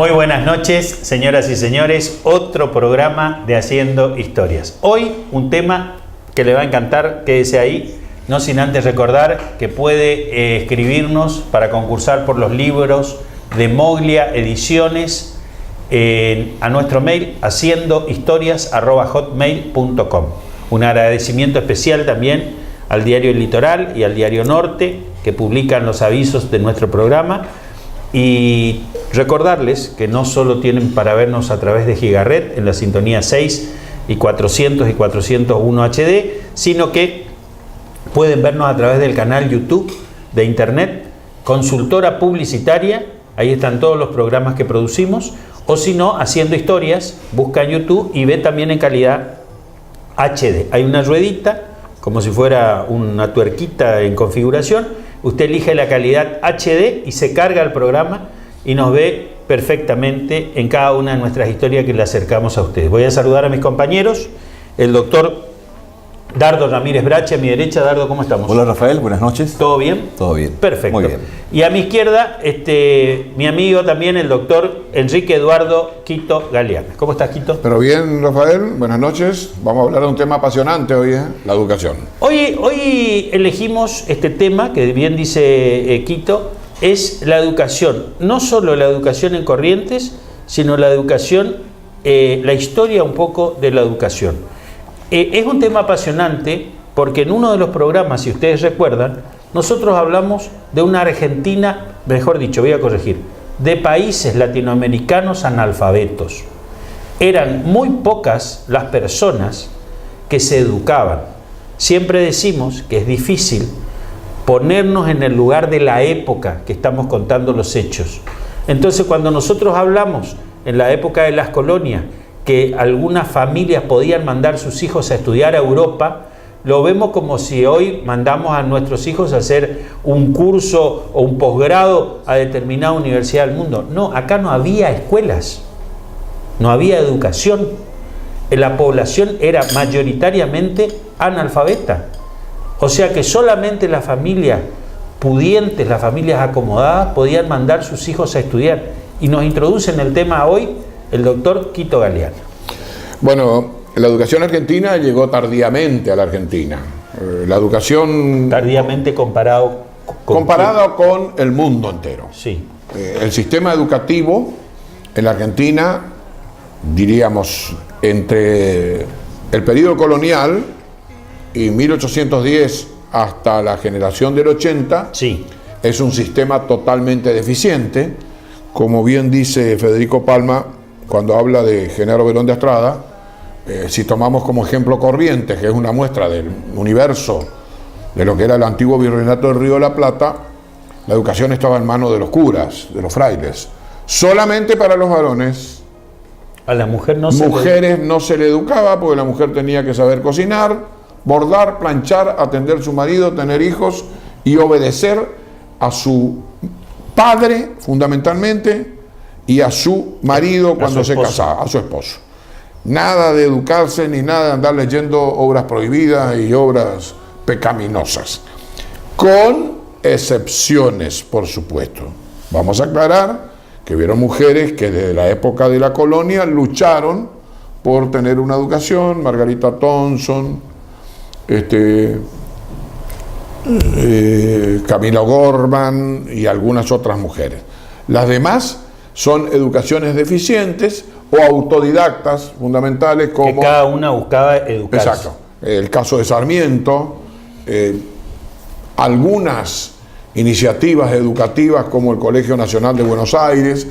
Muy buenas noches, señoras y señores. Otro programa de Haciendo Historias. Hoy un tema que le va a encantar, quédese ahí. No sin antes recordar que puede escribirnos para concursar por los libros de Moglia Ediciones a nuestro mail haciendohistorias@hotmail.com. Un agradecimiento especial también al diario El Litoral y al diario Norte, que publican los avisos de nuestro programa. Y recordarles que no solo tienen para vernos a través de Gigaret en la sintonía 6 y 400 y 401 HD, sino que pueden vernos a través del canal YouTube de Internet, Consultora Publicitaria. Ahí están todos los programas que producimos. O si no, Haciendo Historias, busca en YouTube y ve también en calidad HD. Hay una ruedita, como si fuera una tuerquita en configuración. Usted elige la calidad HD y se carga el programa y nos ve perfectamente en cada una de nuestras historias que le acercamos a ustedes. Voy a saludar a mis compañeros, el doctor Dardo Ramírez Brache a mi derecha. Dardo, ¿cómo estamos? Hola Rafael, buenas noches. ¿Todo bien? Todo bien. Perfecto. Muy bien. Y a mi izquierda, mi amigo también, el doctor Enrique Eduardo Quito Galeana. ¿Cómo estás, Quito? Pero bien, Rafael, buenas noches. Vamos a hablar de un tema apasionante hoy, la educación. Hoy elegimos este tema, que bien dice Quito, es la educación. No solo la educación en Corrientes, sino la educación, la historia un poco de la educación. Es un tema apasionante porque en uno de los programas, si ustedes recuerdan, nosotros hablamos de una Argentina, mejor dicho, voy a corregir, de países latinoamericanos analfabetos. Eran muy pocas las personas que se educaban. Siempre decimos que es difícil ponernos en el lugar de la época que estamos contando los hechos. Entonces, cuando nosotros hablamos en la época de las colonias, que algunas familias podían mandar sus hijos a estudiar a Europa, lo vemos como si hoy mandamos a nuestros hijos a hacer un curso o un posgrado a determinada universidad del mundo. No, acá no había escuelas, no había educación. La población era mayoritariamente analfabeta. O sea que solamente las familias pudientes, las familias acomodadas, podían mandar sus hijos a estudiar. Y nos introduce en el tema hoy el doctor Quito Galeana. Bueno, la educación argentina llegó tardíamente a la Argentina. La educación... Tardíamente comparada con el mundo entero. Sí. El sistema educativo en la Argentina, diríamos, entre el periodo colonial y 1810 hasta la generación del 80, sí, es un sistema totalmente deficiente. Como bien dice Federico Palma, cuando habla de Genaro Verón de Astrada, si tomamos como ejemplo Corrientes, que es una muestra del universo de lo que era el antiguo virreinato del Río de la Plata, la educación estaba en manos de los curas, de los frailes. Solamente para los varones. A la mujer no no se le educaba, porque la mujer tenía que saber cocinar, bordar, planchar, atender a su marido, tener hijos y obedecer a su padre, fundamentalmente, y a su marido cuando se casaba, a su esposo. Nada de educarse ni nada de andar leyendo obras prohibidas y obras pecaminosas. Con excepciones, por supuesto. Vamos a aclarar que hubieron mujeres que desde la época de la colonia lucharon por tener una educación. Margarita Thompson, Camila Gorman y algunas otras mujeres. Las demás son educaciones deficientes o autodidactas fundamentales, como... Que cada una buscaba educarse. Exacto. El caso de Sarmiento, algunas iniciativas educativas como el Colegio Nacional de Buenos Aires,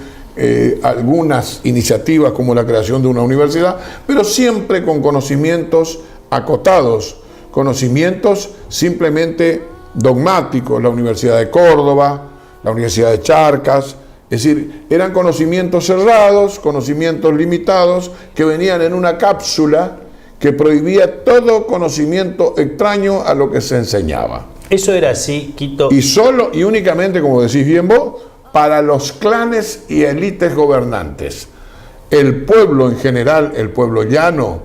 algunas iniciativas como la creación de una universidad, pero siempre con conocimientos acotados, conocimientos simplemente dogmáticos. La Universidad de Córdoba, la Universidad de Charcas. Es decir, eran conocimientos cerrados, conocimientos limitados, que venían en una cápsula que prohibía todo conocimiento extraño a lo que se enseñaba. Eso era así, Quito. Y solo y únicamente, como decís bien vos, para los clanes y élites gobernantes. El pueblo en general, el pueblo llano,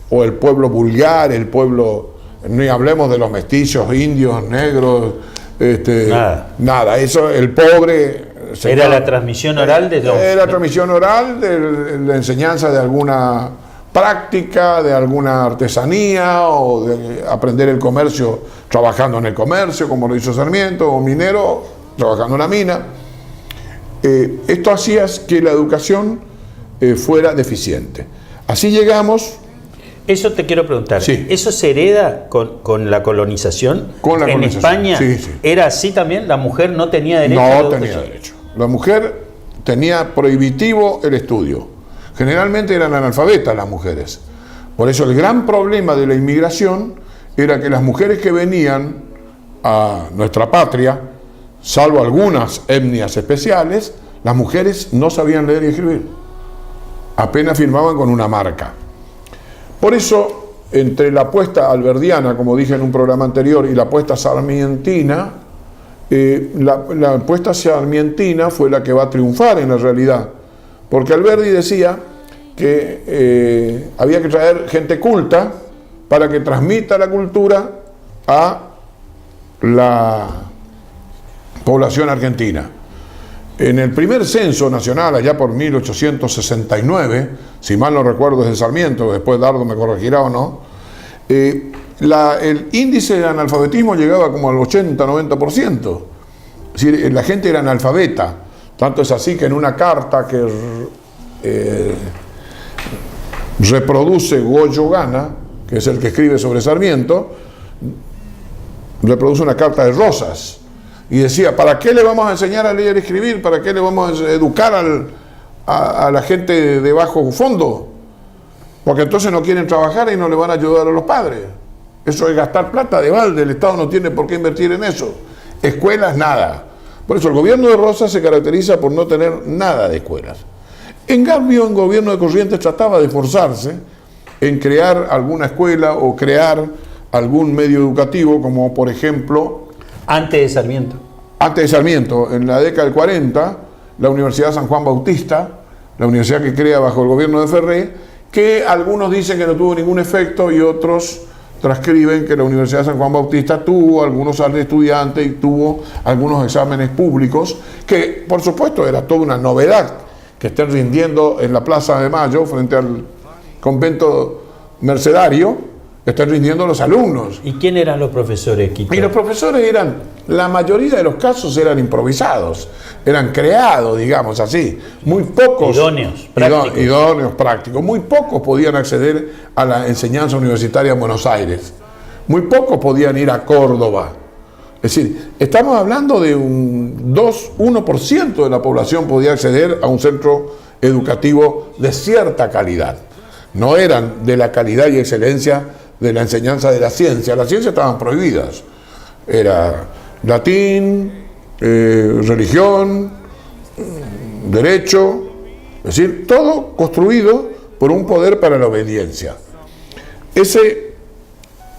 o el pueblo vulgar, el pueblo, ni hablemos de los mestizos, indios, negros, nada. Eso, el pobre Era la transmisión oral de los... Era la transmisión oral de la enseñanza de alguna práctica, de alguna artesanía, o de aprender el comercio trabajando en el comercio, como lo hizo Sarmiento, o minero trabajando en la mina. Esto hacía que la educación fuera deficiente. Así llegamos... Eso te quiero preguntar. Sí. ¿Eso se hereda con la colonización? Con la colonización. ¿En España Sí, sí. era así también? ¿La mujer no tenía derecho a la No educación? tenía derecho. La mujer tenía prohibitivo el estudio. Generalmente eran analfabetas las mujeres. Por eso el gran problema de la inmigración era que las mujeres que venían a nuestra patria, salvo algunas etnias especiales, las mujeres no sabían leer y escribir. Apenas firmaban con una marca. Por eso, entre la apuesta alberdiana, como dije en un programa anterior, y la apuesta sarmientina, la apuesta sarmientina fue la que va a triunfar en la realidad. Porque Alberdi decía que había que traer gente culta para que transmita la cultura a la población argentina. En el primer censo nacional, allá por 1869, si mal no recuerdo es de Sarmiento, después Dardo me corregirá o no, el índice de analfabetismo llegaba como al 80-90%. Es decir, la gente era analfabeta. Tanto es así que en una carta que reproduce Goyo Gana, que es el que escribe sobre Sarmiento, reproduce una carta de Rosas. Y decía, ¿para qué le vamos a enseñar a leer y escribir? ¿Para qué le vamos a educar a la gente de bajo fondo? Porque entonces no quieren trabajar y no le van a ayudar a los padres. Eso es gastar plata de balde, el Estado no tiene por qué invertir en eso. Escuelas, nada. Por eso el gobierno de Rosas se caracteriza por no tener nada de escuelas. En cambio, el gobierno de Corrientes trataba de esforzarse en crear alguna escuela o crear algún medio educativo, como por ejemplo... Antes de Sarmiento. Antes de Sarmiento, en la década del 40, la Universidad San Juan Bautista, la universidad que crea bajo el gobierno de Ferré, que algunos dicen que no tuvo ningún efecto y otros transcriben que la Universidad San Juan Bautista tuvo algunos estudiantes y tuvo algunos exámenes públicos, que por supuesto era toda una novedad que estén rindiendo en la Plaza de Mayo frente al convento mercedario, están rindiendo los alumnos. ¿Y quién eran los profesores, Quito? Y los profesores eran, la mayoría de los casos eran improvisados, eran creados, digamos así. Muy pocos. Idóneos, prácticos. Idóneos, prácticos. Muy pocos podían acceder a la enseñanza universitaria en Buenos Aires. Muy pocos podían ir a Córdoba. Es decir, estamos hablando de un 1% de la población podía acceder a un centro educativo de cierta calidad. No eran de la calidad y excelencia de la enseñanza de la ciencia. Las ciencias estaban prohibidas. Era latín, religión, derecho, es decir, todo construido por un poder para la obediencia. Ese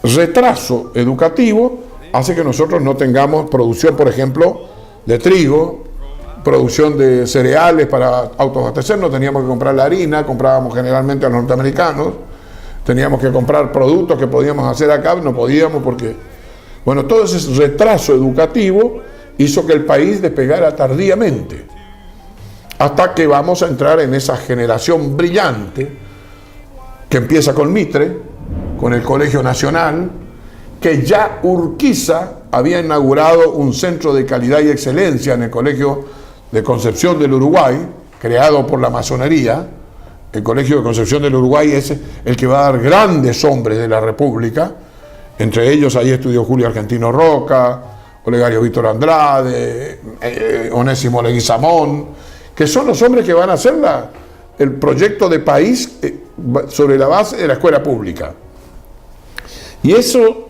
retraso educativo hace que nosotros no tengamos producción, por ejemplo, de trigo, producción de cereales para autoabastecernos, teníamos que comprar la harina, comprábamos generalmente a los norteamericanos, teníamos que comprar productos que podíamos hacer acá, no podíamos porque, bueno, todo ese retraso educativo hizo que el país despegara tardíamente, hasta que vamos a entrar en esa generación brillante que empieza con Mitre, con el Colegio Nacional, que ya Urquiza había inaugurado un centro de calidad y excelencia en el Colegio de Concepción del Uruguay, creado por la masonería. El Colegio de Concepción del Uruguay es el que va a dar grandes hombres de la República, entre ellos ahí estudió Julio Argentino Roca, Olegario Víctor Andrade, Onésimo Leguizamón, que son los hombres que van a hacer el proyecto de país sobre la base de la escuela pública. Y eso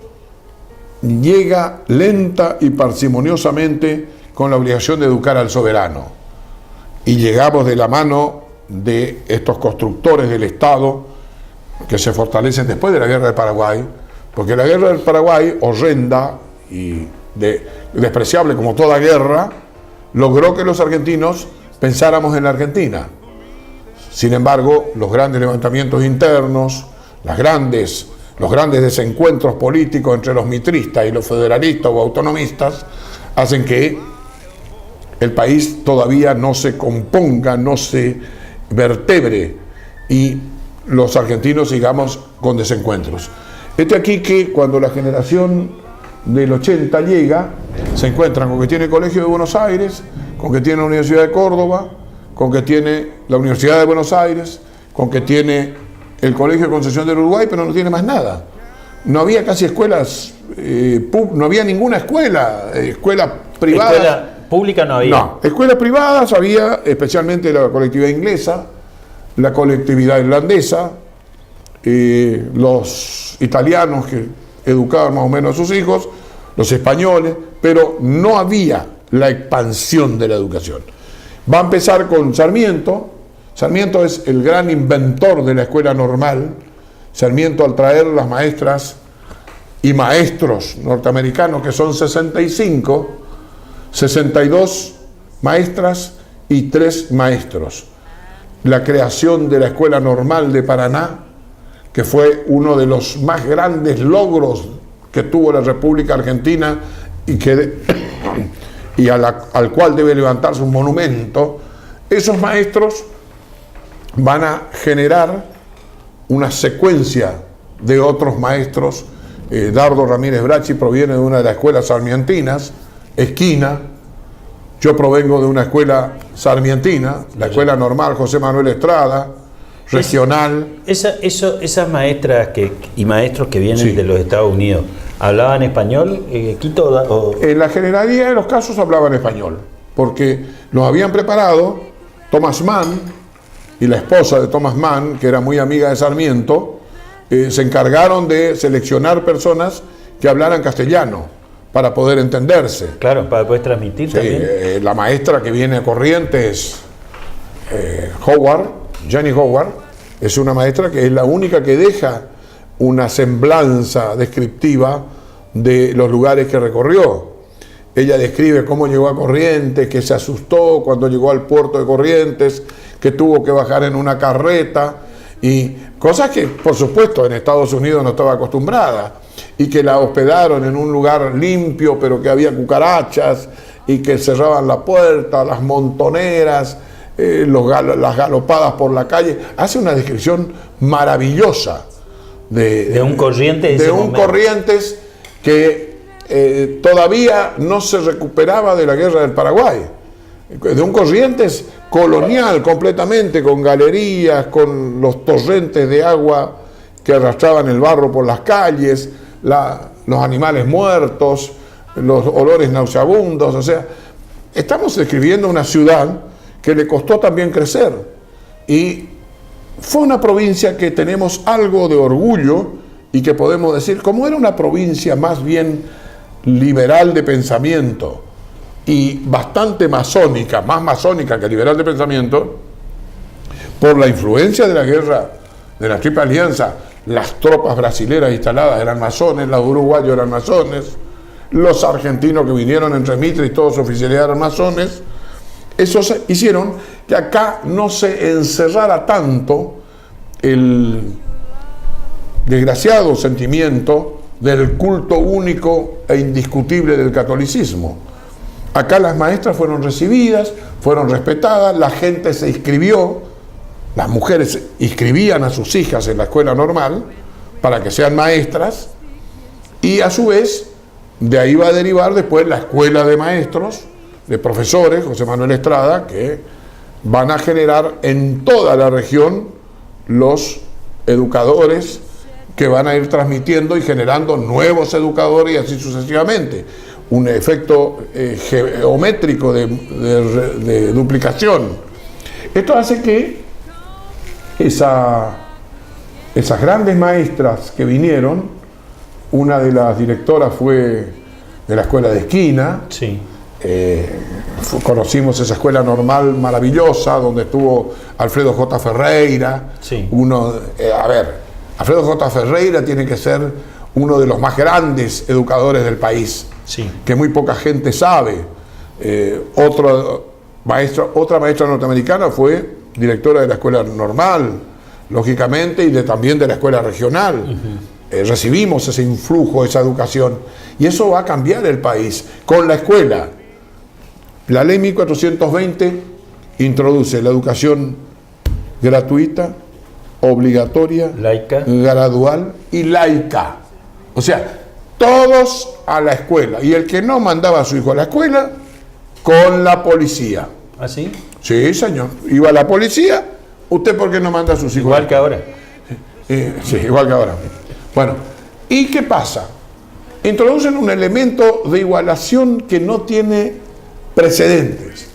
llega lenta y parsimoniosamente con la obligación de educar al soberano. Y llegamos de la mano de estos constructores del Estado que se fortalecen después de la Guerra del Paraguay, porque la Guerra del Paraguay, horrenda y despreciable como toda guerra, logró que los argentinos pensáramos en la Argentina. Sin embargo, los grandes levantamientos internos, los grandes desencuentros políticos entre los mitristas y los federalistas o autonomistas hacen que el país todavía no se componga, no se vertebre y los argentinos sigamos con desencuentros. Aquí que cuando la generación del 80 llega, se encuentran con que tiene el Colegio de Buenos Aires, con que tiene la Universidad de Córdoba, con que tiene la Universidad de Buenos Aires, con que tiene el Colegio de Concepción del Uruguay, pero no tiene más nada. No había casi escuelas, no había ninguna escuela privada. Escuela pública no había. No, escuelas privadas había, especialmente la colectividad inglesa, la colectividad irlandesa, los italianos que educaban más o menos a sus hijos, los españoles, pero no había la expansión de la educación. Va a empezar con Sarmiento. Sarmiento es el gran inventor de la escuela normal. Sarmiento, al traer las maestras y maestros norteamericanos, que son 65, 62 maestras y 3 maestros. La creación de la Escuela Normal de Paraná, que fue uno de los más grandes logros que tuvo la República Argentina y al cual debe levantarse un monumento. Esos maestros van a generar una secuencia de otros maestros. Dardo Ramírez Bracci proviene de una de las escuelas sarmientinas, Esquina. Yo provengo de una escuela sarmientina, la Escuela Normal José Manuel Estrada, regional. Esas maestras y maestros que vienen Sí. de los Estados Unidos, ¿hablaban español, Quito? En la generalidad de los casos hablaban español, porque los habían preparado Thomas Mann y la esposa de Thomas Mann, que era muy amiga de Sarmiento, se encargaron de seleccionar personas que hablaran castellano para poder entenderse. Claro, para poder transmitir Sí, también. la maestra que viene a Corrientes, Jenny Howard, es una maestra que es la única que deja una semblanza descriptiva de los lugares que recorrió. Ella describe cómo llegó a Corrientes, que se asustó cuando llegó al puerto de Corrientes, que tuvo que bajar en una carreta, y cosas que, por supuesto, en Estados Unidos no estaba acostumbrada, y que la hospedaron en un lugar limpio, pero que había cucarachas, y que cerraban la puerta, las montoneras, las galopadas por la calle. Hace una descripción maravillosa de un Corrientes. de un Corrientes que todavía no se recuperaba de la guerra del Paraguay, de un Corrientes colonial completamente, con galerías, con los torrentes de agua que arrastraban el barro por las calles, los animales muertos, los olores nauseabundos. O sea, estamos describiendo una ciudad que le costó también crecer, y fue una provincia que tenemos algo de orgullo y que podemos decir, como era una provincia más bien liberal de pensamiento y bastante masónica, más masónica que liberal de pensamiento, por la influencia de la guerra de la Triple Alianza, las tropas brasileras instaladas eran masones, los uruguayos eran masones, los argentinos que vinieron entre Mitre y todos su oficialidad eran masones. Eso hicieron que acá no se encerrara tanto el desgraciado sentimiento del culto único e indiscutible del catolicismo. Acá las maestras fueron recibidas, fueron respetadas, la gente se inscribió, las mujeres inscribían a sus hijas en la escuela normal para que sean maestras, y a su vez de ahí va a derivar después la escuela de maestros, de profesores, José Manuel Estrada, que van a generar en toda la región los educadores que van a ir transmitiendo y generando nuevos educadores, y así sucesivamente. Un efecto geométrico de duplicación. Esto hace que esas grandes maestras que vinieron, una de las directoras fue de la escuela de Esquina. Sí. Conocimos esa escuela normal maravillosa donde estuvo Alfredo J. Ferreira. Sí. Alfredo J. Ferreira tiene que ser uno de los más grandes educadores del país, Sí. que muy poca gente sabe. Otra maestra norteamericana fue directora de la escuela normal, lógicamente, y también de la escuela regional. Recibimos ese influjo, esa educación, y eso va a cambiar el país con la escuela. La ley 1420 introduce la educación gratuita, obligatoria, laica, gradual y laica. O sea, todos a la escuela. Y el que no mandaba a su hijo a la escuela, con la policía. ¿Ah, sí? Sí, señor. Iba la policía. ¿Usted por qué no manda a sus hijos? Igual que ahora. Sí, igual que ahora. Bueno, ¿y qué pasa? Introducen un elemento de igualación que no tiene precedentes.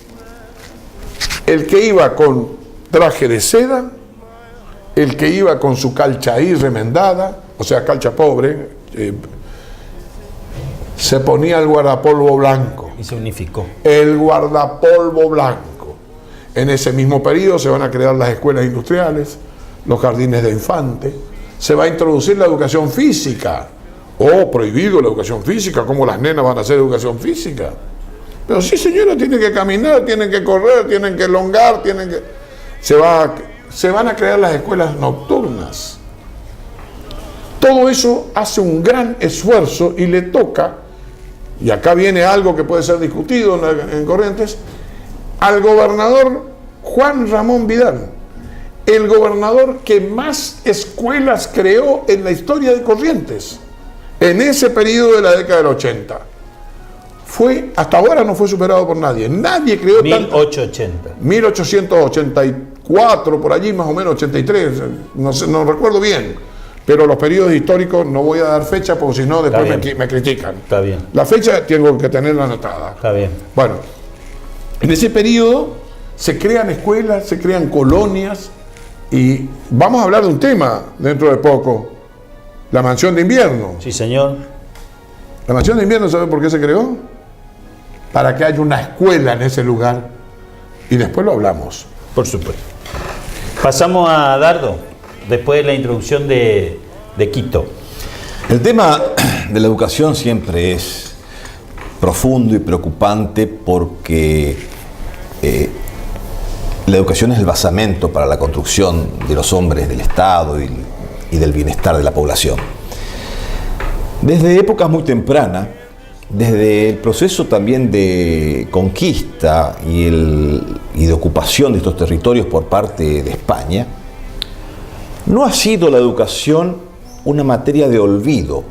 El que iba con traje de seda, el que iba con su calcha ahí remendada, o sea, calcha pobre, se ponía el guardapolvo blanco. Y se unificó. El guardapolvo blanco. En ese mismo periodo se van a crear las escuelas industriales, los jardines de infantes, se va a introducir la educación física. Oh, prohibido la educación física, ¿cómo las nenas van a hacer educación física? Pero sí, señora, tienen que caminar, tienen que correr, tienen que elongar, tienen que... Se van a crear las escuelas nocturnas. Todo eso hace un gran esfuerzo y le toca, y acá viene algo que puede ser discutido en Corrientes, al gobernador Juan Ramón Vidal, el gobernador que más escuelas creó en la historia de Corrientes, en ese periodo de la década del 80. Hasta ahora no fue superado por nadie. Nadie creó 1880. 1884, por allí más o menos, 83, no recuerdo bien. Pero los periodos históricos no voy a dar fecha porque si no después me critican. Está bien. La fecha tengo que tenerla anotada. Está bien. Bueno, en ese periodo se crean escuelas, se crean colonias y vamos a hablar de un tema dentro de poco. La mansión de invierno. Sí, señor. La mansión de invierno, ¿sabe por qué se creó? Para que haya una escuela en ese lugar. Y después lo hablamos. Por supuesto. Pasamos a Dardo, después de la introducción de Quito. El tema de la educación siempre es profundo y preocupante porque la educación es el basamento para la construcción de los hombres, del Estado y del bienestar de la población. Desde épocas muy tempranas, desde el proceso también de conquista y de ocupación de estos territorios por parte de España, no ha sido la educación una materia de olvido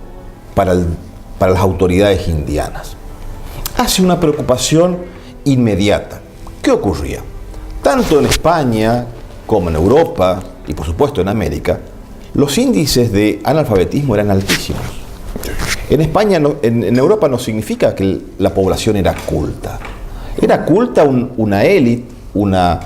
para las autoridades indianas. Hace una preocupación inmediata. ¿Qué ocurría? Tanto en España como en Europa y por supuesto en América, los índices de analfabetismo eran altísimos. En España, en Europa no significa que la población era culta. Era culta una élite, unos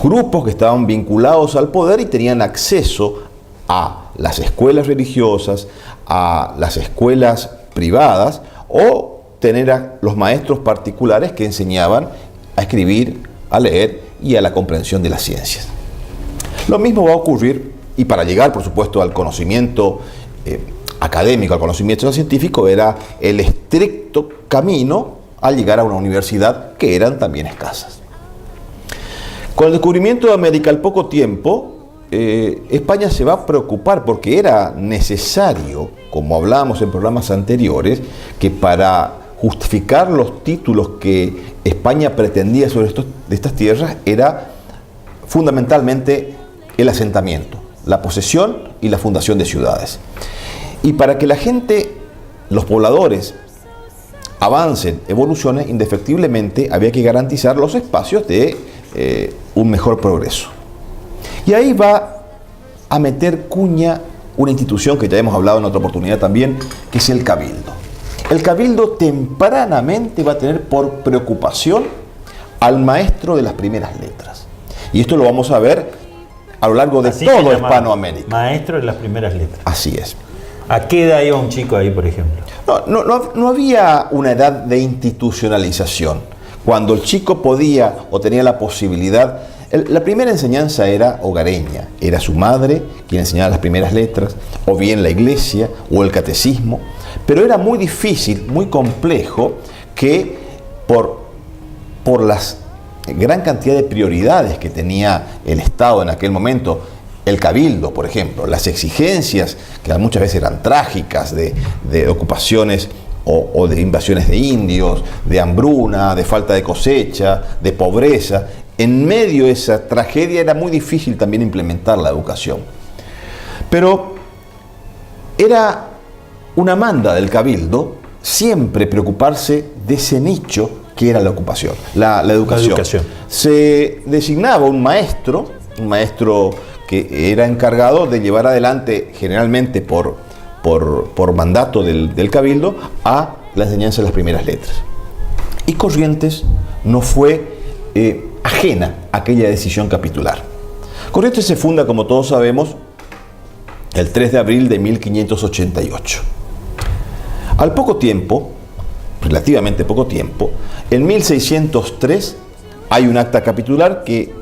grupos que estaban vinculados al poder y tenían acceso a las escuelas religiosas, a las escuelas privadas o tener a los maestros particulares que enseñaban a escribir, a leer y a la comprensión de las ciencias. Lo mismo va a ocurrir, y para llegar, por supuesto, al conocimiento académico, al conocimiento científico, era el estricto camino al llegar a una universidad, que eran también escasas. Con el descubrimiento de América al poco tiempo, España se va a preocupar porque era necesario, como hablábamos en programas anteriores, que para justificar los títulos que España pretendía sobre estas tierras era fundamentalmente el asentamiento, la posesión y la fundación de ciudades. Y para que la gente, los pobladores, avancen, evolucionen, indefectiblemente había que garantizar los espacios de un mejor progreso. Y ahí va a meter cuña una institución que ya hemos hablado en otra oportunidad también, que es el Cabildo. El Cabildo tempranamente va a tener por preocupación al maestro de las primeras letras. Y esto lo vamos a ver a lo largo de todo Hispanoamérica. Maestro de las primeras letras. Así es. ¿A qué edad iba un chico ahí, por ejemplo? No había una edad de institucionalización. Cuando el chico podía o tenía la posibilidad, la primera enseñanza era hogareña. Era su madre quien enseñaba las primeras letras, o bien la iglesia, o el catecismo. Pero era muy difícil, muy complejo, que por las gran cantidad de prioridades que tenía el Estado en aquel momento, el Cabildo, por ejemplo, las exigencias, que muchas veces eran trágicas, de ocupaciones o de invasiones de indios, de hambruna, de falta de cosecha, de pobreza. En medio de esa tragedia era muy difícil también implementar la educación. Pero era una manda del cabildo siempre preocuparse de ese nicho que era la ocupación, la educación. Se designaba un maestro que era encargado de llevar adelante, generalmente por mandato del cabildo, a la enseñanza de las primeras letras. Y Corrientes no fue ajena a aquella decisión capitular. Corrientes se funda, como todos sabemos, el 3 de abril de 1588. Al poco tiempo, relativamente poco tiempo, en 1603 hay un acta capitular que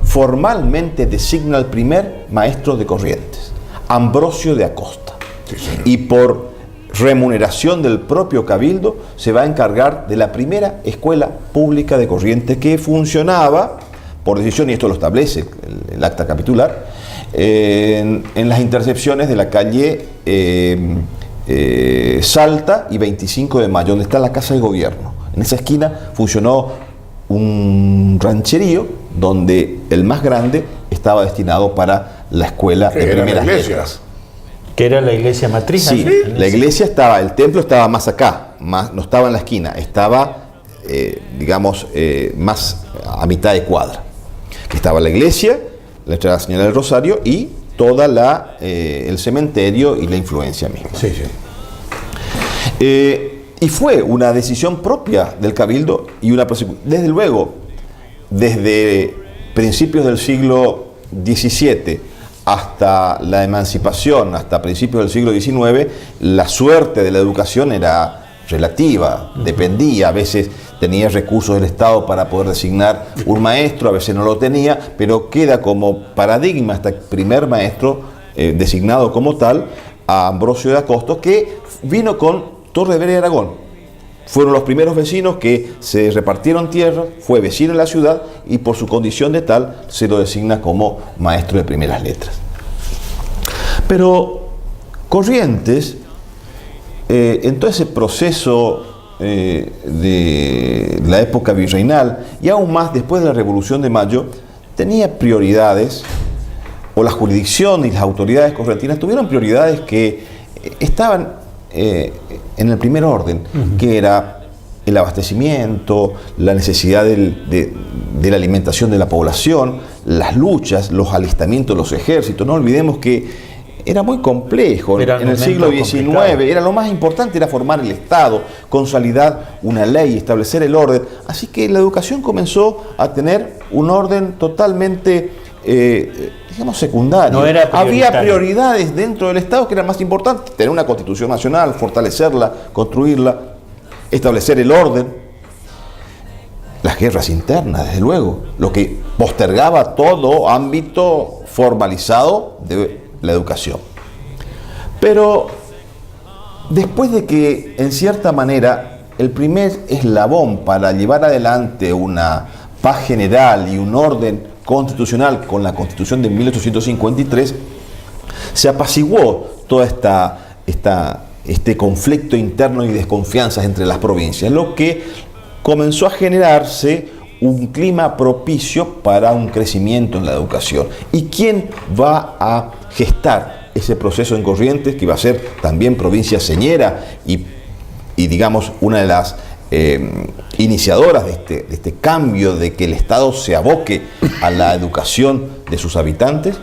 formalmente designa al primer maestro de Corrientes, Ambrosio de Acosta. Sí, y por remuneración del propio cabildo se va a encargar de la primera escuela pública de Corrientes, que funcionaba por decisión, y esto lo establece el acta capitular, en las intercepciones de la calle Salta y 25 de Mayo, donde está la Casa de Gobierno. En esa esquina funcionó un rancherío donde el más grande estaba destinado para la escuela de primeras letras. Que era la iglesia matriz. Sí, la iglesia estaba, el templo estaba más acá, no estaba en la esquina, estaba, más a mitad de cuadra. Estaba la iglesia, la Nuestra Señora del Rosario y toda el cementerio y la influencia misma. Sí, sí. Y fue una decisión propia del cabildo y una persecución. Desde luego, desde principios del siglo XVII hasta la emancipación, hasta principios del siglo XIX, la suerte de la educación era relativa, dependía, a veces tenía recursos del Estado para poder designar un maestro, a veces no lo tenía, pero queda como paradigma este primer maestro designado como tal, a Ambrosio de Acosta, que vino con Torre de Vera y Aragón. Fueron los primeros vecinos que se repartieron tierra, fue vecino en la ciudad y por su condición de tal se lo designa como maestro de primeras letras. Pero Corrientes, en todo ese proceso de la época virreinal y aún más después de la Revolución de Mayo, tenía prioridades, o la jurisdicción y las autoridades correntinas tuvieron prioridades que estaban en el primer orden, que era el abastecimiento, la necesidad de la alimentación de la población, las luchas, los alistamientos de los ejércitos. No olvidemos que era muy complejo. En el siglo XIX era lo más importante, era formar el Estado, consolidar una ley, establecer el orden. Así que la educación comenzó a tener un orden totalmente secundario. No era había prioridades dentro del Estado que eran más importantes: tener una constitución nacional, fortalecerla, construirla, establecer el orden. Las guerras internas, desde luego, lo que postergaba todo ámbito formalizado de la educación. Pero después de que, en cierta manera, el primer eslabón para llevar adelante una paz general y un orden constitucional con la Constitución de 1853, se apaciguó toda este conflicto interno y desconfianzas entre las provincias, lo que comenzó a generarse un clima propicio para un crecimiento en la educación. ¿Y quién va a gestar ese proceso en Corrientes, que va a ser también provincia señera y digamos una de las iniciadoras de este cambio de que el Estado se aboque a la educación de sus habitantes?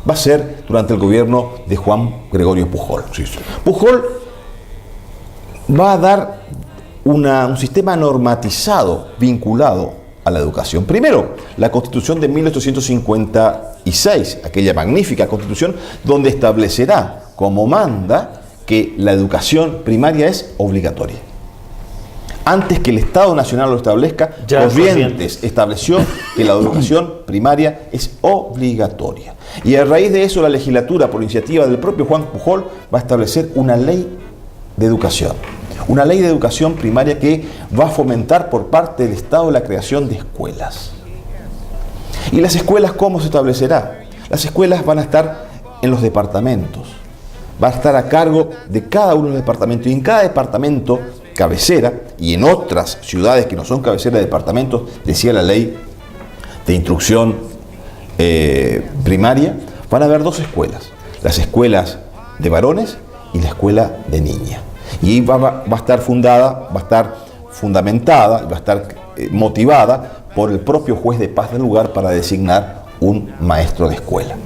Va a ser durante el gobierno de Juan Gregorio Pujol. Sí, sí. Pujol va a dar un sistema normatizado vinculado a la educación. Primero, la Constitución de 1856, aquella magnífica Constitución donde establecerá como manda que la educación primaria es obligatoria. Antes que el Estado Nacional lo establezca, Corrientes estableció que la educación primaria es obligatoria. Y a raíz de eso, la legislatura, por iniciativa del propio Juan Pujol, va a establecer una ley de educación. Una ley de educación primaria que va a fomentar por parte del Estado la creación de escuelas. ¿Y las escuelas cómo se establecerá? Las escuelas van a estar en los departamentos. va a estar a cargo de cada uno de los departamentos. Y en cada departamento cabecera, y en otras ciudades que no son cabecera de departamentos, decía la ley de instrucción primaria, van a haber 2 escuelas. Las escuelas de varones y la escuela de niñas. Y va a estar fundada, va a estar fundamentada, va a estar motivada por el propio juez de paz del lugar para designar un maestro de escuela.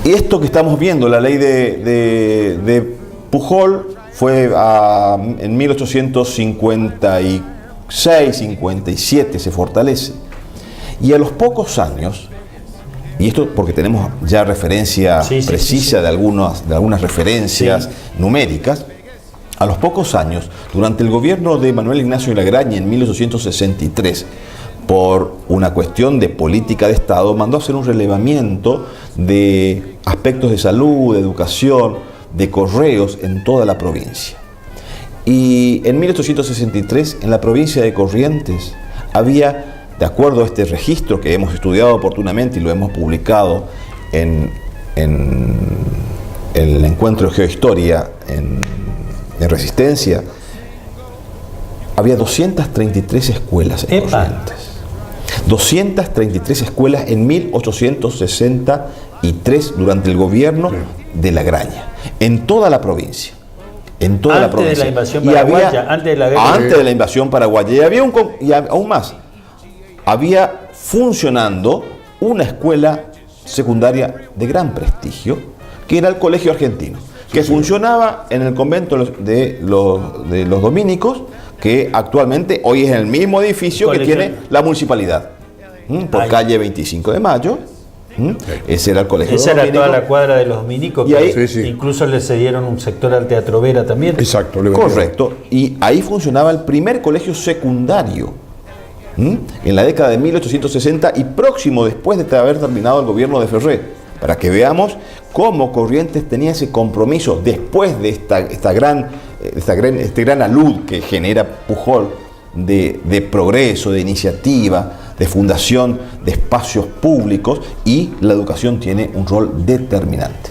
Y esto que estamos viendo, la ley de Pujol, fue en 1856-57 se fortalece. Y a los pocos años, y esto porque tenemos ya referencia precisa de algunas referencias numéricas, a los pocos años, durante el gobierno de Manuel Ignacio Lagraña en 1863, por una cuestión de política de Estado, mandó a hacer un relevamiento de aspectos de salud, de educación, de correos en toda la provincia. Y en 1863, en la provincia de Corrientes, había, de acuerdo a este registro que hemos estudiado oportunamente y lo hemos publicado en el encuentro de geohistoria en Resistencia, había 233 escuelas en Corrientes. 233 escuelas en 1863 durante el gobierno de Lagraña, en toda la provincia. En toda la provincia. De la invasión paraguaya, antes de la guerra. Antes de la invasión paraguaya. Y aún más, había funcionando una escuela secundaria de gran prestigio, que era el Colegio Argentino, que funcionaba en el convento de los dominicos, que actualmente hoy es el mismo edificio que tiene la municipalidad, por calle 25 de Mayo. Ese era el colegio. Esa era toda la cuadra de los dominicos, y ahí, incluso le cedieron un sector al Teatro Vera también. Exacto. Correcto. Y ahí funcionaba el primer colegio secundario, en la década de 1860 y próximo después de haber terminado el gobierno de Ferré, para que veamos cómo Corrientes tenía ese compromiso después de este gran alud que genera Pujol de progreso, de iniciativa, de fundación de espacios públicos, y la educación tiene un rol determinante.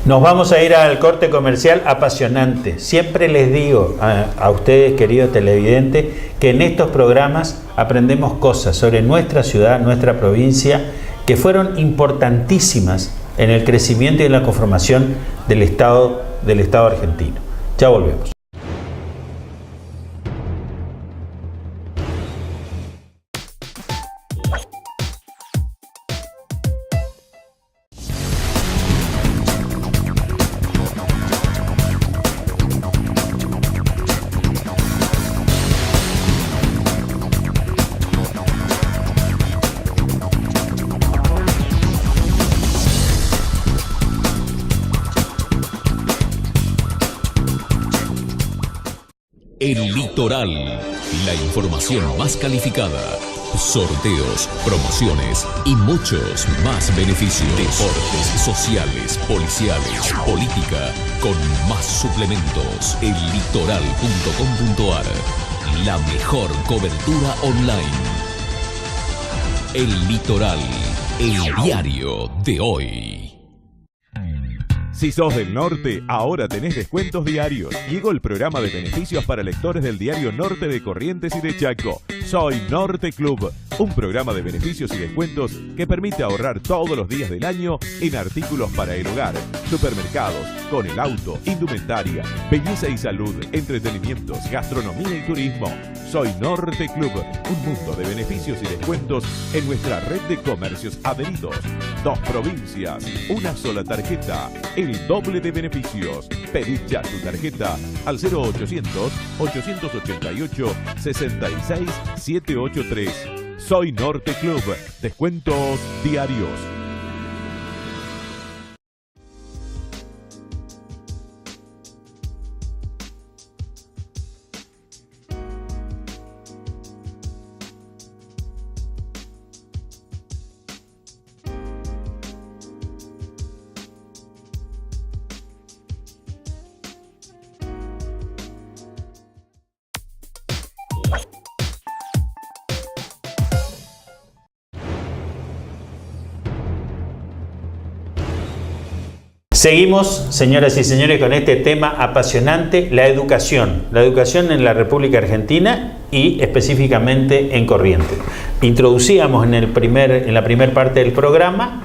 Nos vamos a ir al corte comercial apasionante. Siempre les digo a ustedes, queridos televidentes, que en estos programas aprendemos cosas sobre nuestra ciudad, nuestra provincia, que fueron importantísimas en el crecimiento y en la conformación del Estado argentino. Ya volvemos. El Litoral, la información más calificada, sorteos, promociones y muchos más beneficios. Deportes, sociales, policiales, política, con más suplementos. Ellitoral.com.ar, la mejor cobertura online. El Litoral, el diario de hoy. Si sos del norte, ahora tenés descuentos diarios. Llegó el programa de beneficios para lectores del diario Norte de Corrientes y de Chaco. Soy Norte Club, un programa de beneficios y descuentos que permite ahorrar todos los días del año en artículos para el hogar, supermercados, con el auto, indumentaria, belleza y salud, entretenimientos, gastronomía y turismo. Soy Norte Club, un mundo de beneficios y descuentos en nuestra red de comercios adheridos. 2 provincias, una sola tarjeta, el doble de beneficios. Pedí ya tu tarjeta al 0800-888-66783. Soy Norte Club, descuentos diarios. Seguimos, señoras y señores, con este tema apasionante, la educación en la República Argentina y específicamente en Corrientes. Introducíamos en la primera parte del programa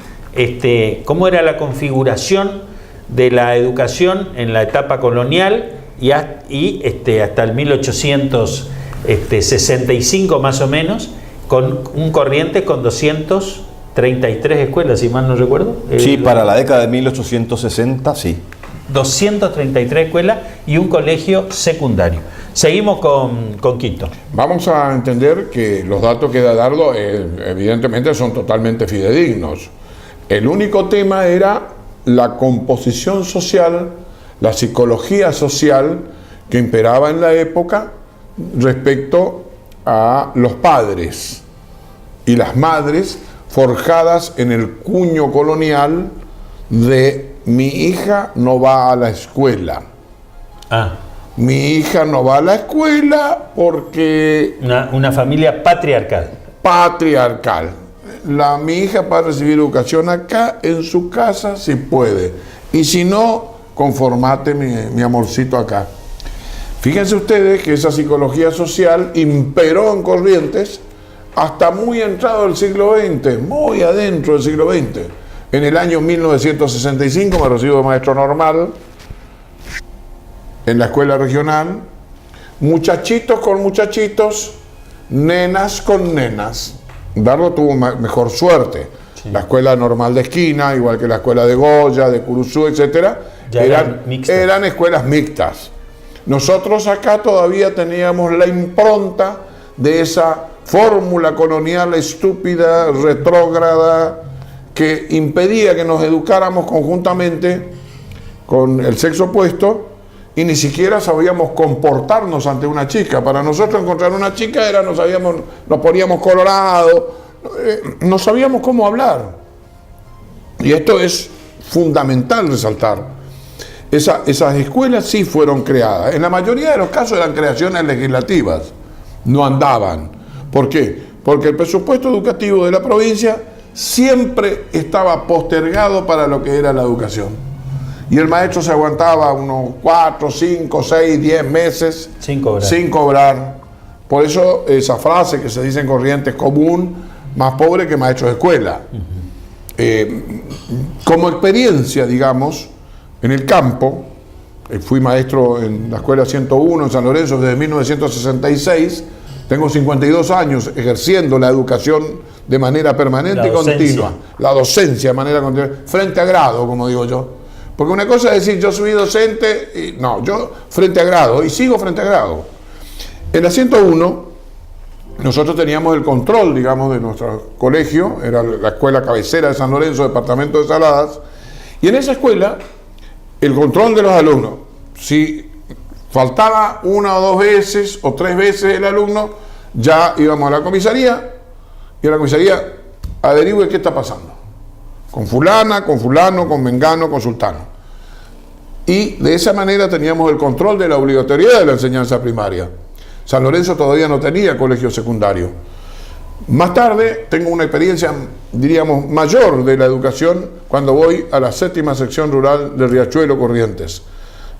cómo era la configuración de la educación en la etapa colonial y hasta el 1865 más o menos, con un Corrientes con 233 escuelas, si mal no recuerdo. Sí, para la década de 1860, sí. 233 escuelas y un colegio secundario. Seguimos con Quito. Vamos a entender que los datos que da Dardo evidentemente son totalmente fidedignos. El único tema era la composición social, la psicología social que imperaba en la época respecto a los padres y las madres forjadas en el cuño colonial de mi hija no va a la escuela. Mi hija no va a la escuela porque... Una familia patriarcal. Patriarcal. Mi hija para recibir educación acá, en su casa, si puede. Y si no, conformate mi amorcito acá. Fíjense ustedes que esa psicología social imperó en Corrientes hasta muy entrado el siglo XX, muy adentro del siglo XX. En el año 1965 me recibo de maestro normal en la escuela regional, muchachitos con muchachitos, nenas con nenas. Dardo tuvo mejor suerte. Sí. La escuela normal de esquina, igual que la escuela de Goya, de Curuzú, etcétera, eran escuelas mixtas. Nosotros acá todavía teníamos la impronta de esa fórmula colonial estúpida, retrógrada, que impedía que nos educáramos conjuntamente con el sexo opuesto y ni siquiera sabíamos comportarnos ante una chica. Para nosotros encontrar una chica nos poníamos colorados, no sabíamos cómo hablar. Y esto es fundamental resaltar. Esas escuelas sí fueron creadas. En la mayoría de los casos eran creaciones legislativas, no andaban. ¿Por qué? Porque el presupuesto educativo de la provincia siempre estaba postergado para lo que era la educación. Y el maestro se aguantaba unos 4, 5, 6, 10 meses sin cobrar. Por eso esa frase que se dice en Corrientes común, más pobre que maestro de escuela. Como experiencia, digamos, en el campo, fui maestro en la escuela 101 en San Lorenzo desde 1966, tengo 52 años ejerciendo la educación de manera permanente y continua, la docencia de manera continua, frente a grado, como digo yo. Porque una cosa es decir, yo soy docente, yo frente a grado, y sigo frente a grado. En la 101, nosotros teníamos el control, digamos, de nuestro colegio, era la escuela cabecera de San Lorenzo, departamento de Saladas, y en esa escuela, el control de los alumnos, si faltaba 1 o 2 veces, o 3 veces el alumno, ya íbamos a la comisaría, y a la comisaría averigüe qué está pasando. Con fulana, con fulano, con mengano, con sultano. Y de esa manera teníamos el control de la obligatoriedad de la enseñanza primaria. San Lorenzo todavía no tenía colegio secundario. Más tarde tengo una experiencia, diríamos, mayor de la educación cuando voy a la 7ª sección rural de Riachuelo, Corrientes.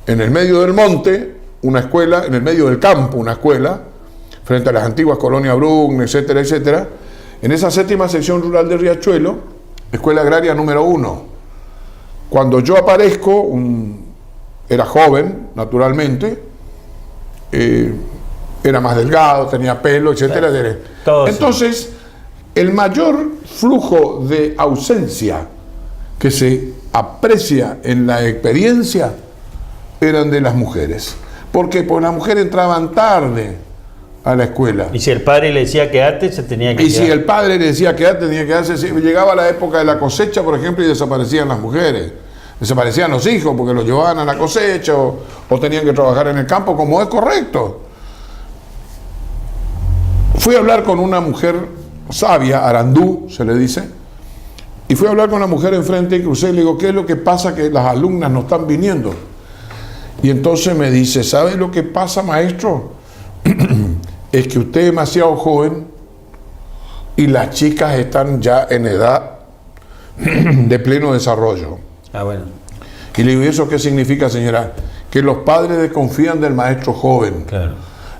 En el medio del monte, una escuela, en el medio del campo, una escuela, frente a las antiguas colonias Brugn, etcétera, etcétera. En esa 7ª sección rural de Riachuelo, escuela agraria número 1. Cuando yo aparezco, era joven, naturalmente, era más delgado, tenía pelo, etcétera. Entonces, el mayor flujo de ausencia que se aprecia en la experiencia eran de las mujeres. ¿Por qué? Porque las mujeres entraban tarde a la escuela. Y si el padre le decía quedarte, se tenía que quedar. Y si el padre le decía quedarte, tenía que quedarse. Llegaba la época de la cosecha, por ejemplo, y desaparecían las mujeres. Desaparecían los hijos porque los llevaban a la cosecha o tenían que trabajar en el campo, como es correcto. Fui a hablar con una mujer sabia, Arandú se le dice, y fui a hablar con la mujer enfrente y crucé y le digo, ¿qué es lo que pasa que las alumnas no están viniendo? Y entonces me dice, ¿sabe lo que pasa, maestro? Es que usted es demasiado joven y las chicas están ya en edad de pleno desarrollo. Bueno. Y le digo, ¿y eso qué significa, señora? Que los padres desconfían del maestro joven. Claro.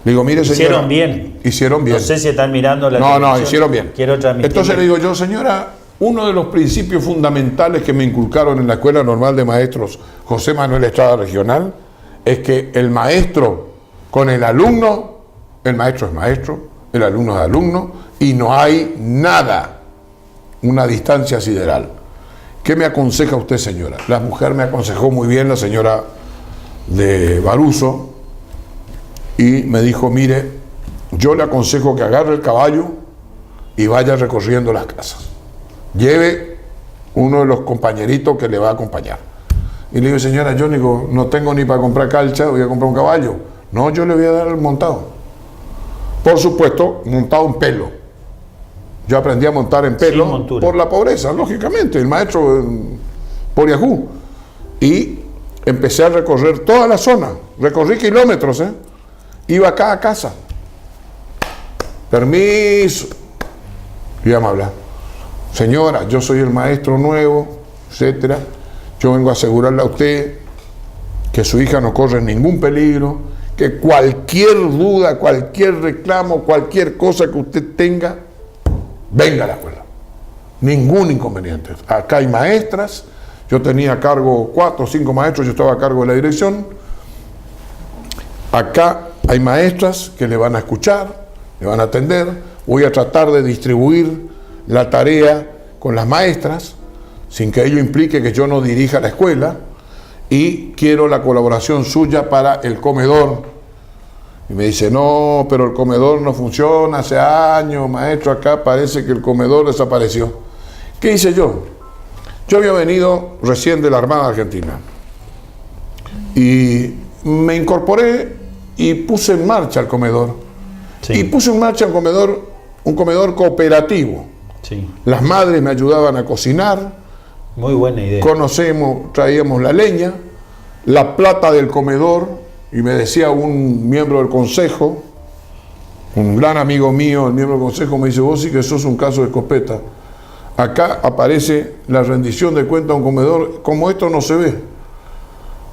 Le digo, mire, señora. Hicieron bien. Hicieron bien. No sé si están mirando la No, televisión. hicieron bien. Quiero transmitir. Entonces le digo yo, señora, uno de los principios fundamentales que me inculcaron en la Escuela Normal de Maestros José Manuel Estrada Regional es que el maestro con el alumno, el maestro es maestro, el alumno es alumno, y no hay nada, una distancia sideral. ¿Qué me aconseja usted, señora? La mujer me aconsejó muy bien, la señora de Baruso, y me dijo, mire, yo le aconsejo que agarre el caballo y vaya recorriendo las casas. Lleve uno de los compañeritos que le va a acompañar. Y le digo, señora, yo no tengo ni para comprar calcha, voy a comprar un caballo. No, yo le voy a dar el montado. Por supuesto, montado en pelo. Yo aprendí a montar en pelo por la pobreza, lógicamente, el maestro por Yahoo. Y empecé a recorrer toda la zona, recorrí kilómetros, iba a cada casa. Permiso. Y ya me habla. Señora, yo soy el maestro nuevo, etcétera. Yo vengo a asegurarle a usted que su hija no corre ningún peligro, que cualquier duda, cualquier reclamo, cualquier cosa que usted tenga, venga a la escuela. Ningún inconveniente. Acá hay maestras, yo tenía a cargo 4 o 5 maestros, yo estaba a cargo de la dirección. Acá hay maestras que le van a escuchar, le van a atender. Voy a tratar de distribuir la tarea con las maestras, sin que ello implique que yo no dirija la escuela, y quiero la colaboración suya para el comedor. Y me dice, no, pero el comedor no funciona, hace años, maestro, acá parece que el comedor desapareció. ¿Qué hice yo? Yo había venido recién de la Armada Argentina y me incorporé y puse en marcha el comedor. Sí. Y puse en marcha un comedor cooperativo. Sí. Las madres me ayudaban a cocinar. Muy buena idea. Traíamos la leña, la plata del comedor. Y me decía un miembro del consejo, un gran amigo mío, el miembro del consejo, me dice, vos sí que sos un caso de escopeta. Acá aparece la rendición de cuenta a un comedor, como esto no se ve.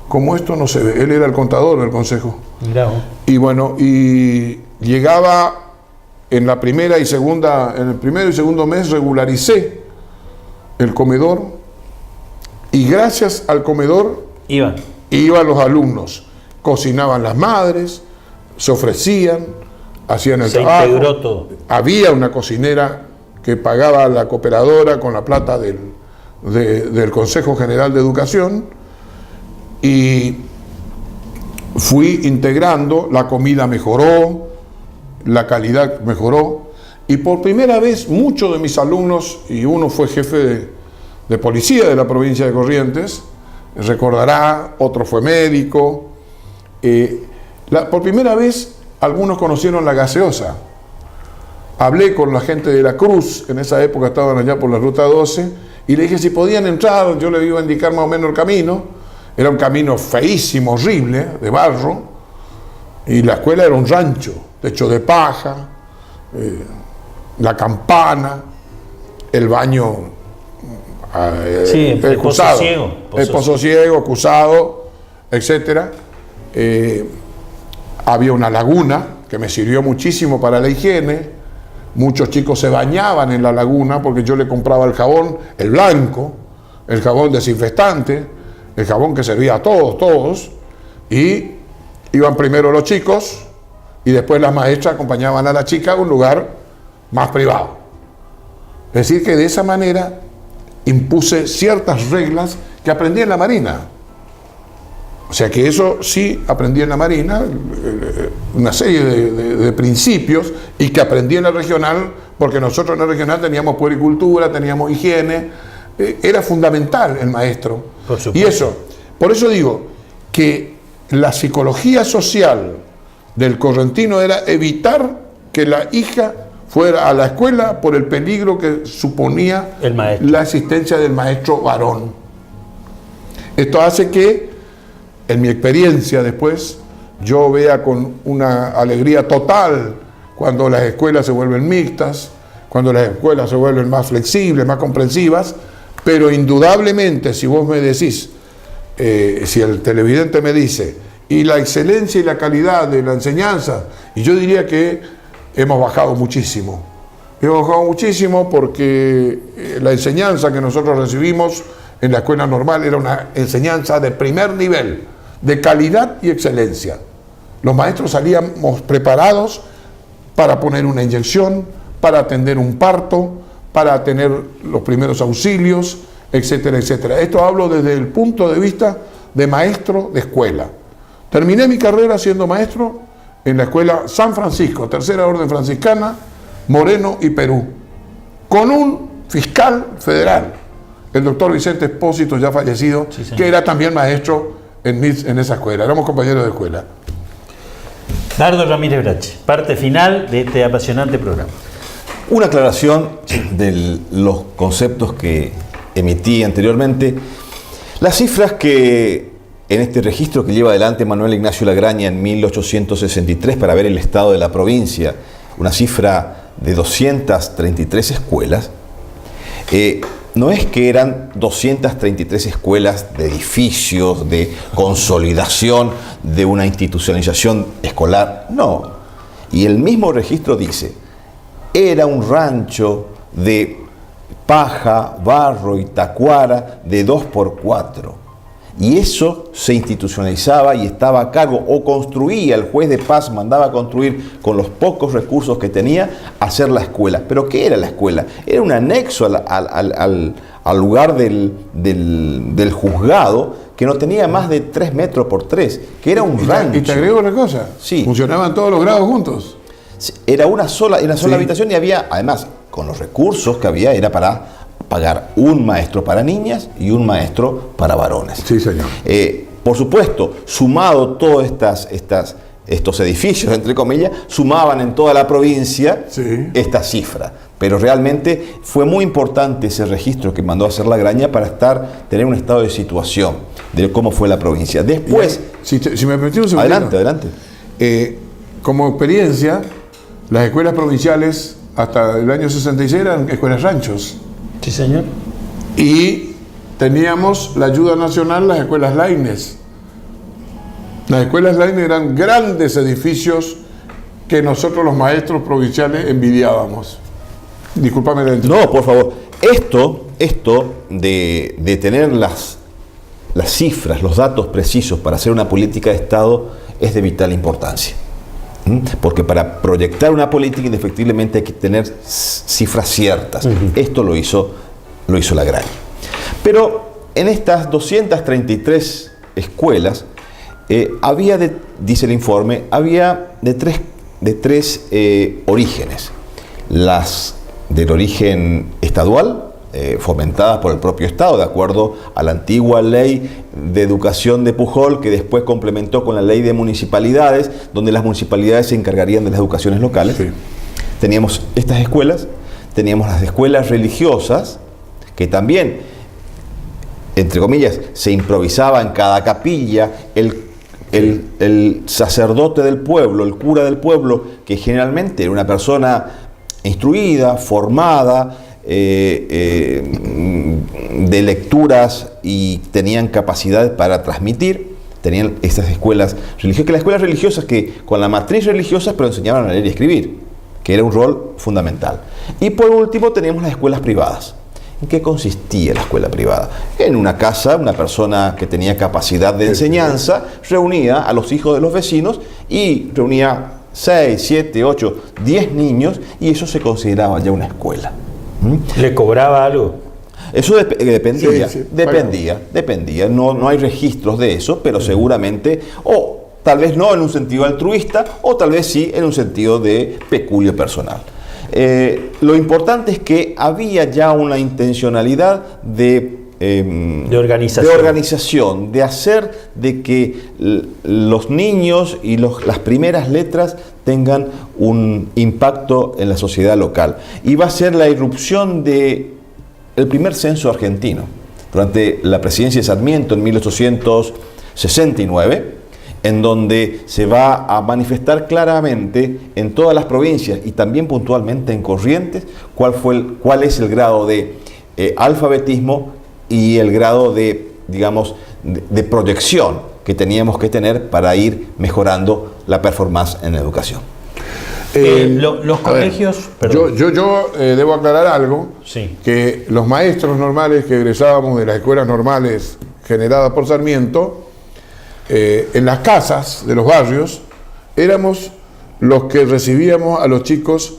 Como esto no se ve. Él era el contador del consejo. Mirá. Y bueno, y llegaba en el primero y segundo mes regularicé el comedor, y gracias al comedor iban los alumnos. Cocinaban las madres, se ofrecían, hacían el trabajo. Se integró todo. Había una cocinera que pagaba a la cooperadora con la plata del Consejo General de Educación, y fui integrando, la comida mejoró, la calidad mejoró, y por primera vez muchos de mis alumnos, y uno fue jefe de policía de la provincia de Corrientes, recordará, otro fue médico. Por primera vez algunos conocieron la gaseosa. Hablé con la gente de la Cruz, en esa época estaban allá por la ruta 12, y le dije si podían entrar, yo le iba a indicar más o menos el camino. Era un camino feísimo, horrible, de barro, y la escuela era un rancho, techo de paja, la campana, el baño el pozo ciego, el pozo ciego, acusado, etcétera. Había una laguna que me sirvió muchísimo para la higiene. Muchos chicos se bañaban en la laguna porque yo le compraba el jabón, el blanco, el jabón desinfectante, el jabón que servía a todos, y iban primero los chicos y después las maestras acompañaban a la chica a un lugar más privado. Es decir, que de esa manera impuse ciertas reglas que aprendí en la Marina. O sea que eso sí aprendí en la Marina, una serie de principios, y que aprendí en la regional, porque nosotros en la regional teníamos puericultura, teníamos higiene, era fundamental el maestro. Y eso, por eso digo que la psicología social del correntino era evitar que la hija fuera a la escuela por el peligro que suponía la existencia del maestro varón. Esto hace que, en mi experiencia después, yo vea con una alegría total cuando las escuelas se vuelven mixtas, cuando las escuelas se vuelven más flexibles, más comprensivas, pero indudablemente si vos me decís si el televidente me dice, y la excelencia y la calidad de la enseñanza, y yo diría que hemos bajado muchísimo. Hemos bajado muchísimo porque la enseñanza que nosotros recibimos en la escuela normal era una enseñanza de primer nivel, de calidad y excelencia. Los maestros salíamos preparados para poner una inyección, para atender un parto, para tener los primeros auxilios, etcétera, etcétera. Esto hablo desde el punto de vista de maestro de escuela. Terminé mi carrera siendo maestro en la escuela San Francisco, Tercera Orden Franciscana, Moreno y Perú, con un fiscal federal, el doctor Vicente Espósito, ya fallecido, sí, que era también maestro en esa escuela. Éramos compañeros de escuela. Dardo Ramírez Brache, parte final de este apasionante programa. Una aclaración de los conceptos que emití anteriormente. Las cifras que en este registro que lleva adelante Manuel Ignacio Lagraña en 1863 para ver el estado de la provincia, una cifra de 233 escuelas, no es que eran 233 escuelas de edificios, de consolidación, de una institucionalización escolar, no. Y el mismo registro dice, era un rancho de paja, barro y tacuara de 2x4. Y eso se institucionalizaba y estaba a cargo, o construía, el juez de paz mandaba a construir con los pocos recursos que tenía, hacer la escuela. ¿Pero qué era la escuela? Era un anexo al lugar del juzgado, que no tenía más de 3 metros por 3, que era un rancho. ¿Y te agrego una cosa? Sí. ¿Funcionaban todos los grados juntos? Era una sola habitación, y había, además, con los recursos que había, era para pagar un maestro para niñas y un maestro para varones. Sí, señor. Por supuesto, sumado todos estos edificios, entre comillas, sumaban en toda la provincia esta cifra. Pero realmente fue muy importante ese registro que mandó a hacer Lagraña para tener un estado de situación de cómo fue la provincia. Después... Si me permitís un segundo. Adelante. Como experiencia, las escuelas provinciales hasta el año 66 eran escuelas ranchos. Sí, señor. Y teníamos la ayuda nacional, las escuelas Laínez. Las escuelas Laínez eran grandes edificios que nosotros los maestros provinciales envidiábamos. Discúlpame la interrupción. No, por favor. Esto de tener las cifras, los datos precisos para hacer una política de Estado es de vital importancia. Porque para proyectar una política indefectiblemente hay que tener cifras ciertas. Esto lo hizo Lagraña. Pero en estas 233 escuelas había, dice el informe, había de tres orígenes. Las del origen estadual, fomentadas por el propio Estado, de acuerdo a la antigua ley de educación de Pujol, que después complementó con la ley de municipalidades, donde las municipalidades se encargarían de las educaciones locales. Sí. Teníamos estas escuelas, teníamos las escuelas religiosas, que también, entre comillas, se improvisaba en cada capilla el sacerdote del pueblo, el cura del pueblo, que generalmente era una persona instruida, formada, de lecturas, y tenían capacidad para transmitir. Tenían estas escuelas religiosas, que las escuelas religiosas que con la matriz religiosa, pero enseñaban a leer y escribir, que era un rol fundamental. Y por último teníamos las escuelas privadas. ¿En qué consistía la escuela privada? En una casa, una persona que tenía capacidad de enseñanza reunía a los hijos de los vecinos y reunía 6, 7, 8, 10 niños, y eso se consideraba ya una escuela. ¿Le cobraba algo? Eso dependía, dependía. No hay registros de eso, pero seguramente, o tal vez no en un sentido altruista, o tal vez sí en un sentido de peculio personal. Lo importante es que había ya una intencionalidad de organización, de hacer de que los niños y las primeras letras tengan un impacto en la sociedad local. Y va a ser la irrupción del primer censo argentino, durante la presidencia de Sarmiento en 1869, en donde se va a manifestar claramente en todas las provincias y también puntualmente en Corrientes cuál es el grado de alfabetismo y el grado de, digamos, de proyección que teníamos que tener para ir mejorando la performance en la educación. Los colegios... Yo debo aclarar algo, Sí. que los maestros normales que egresábamos de las escuelas normales generadas por Sarmiento, en las casas de los barrios, éramos los que recibíamos a los chicos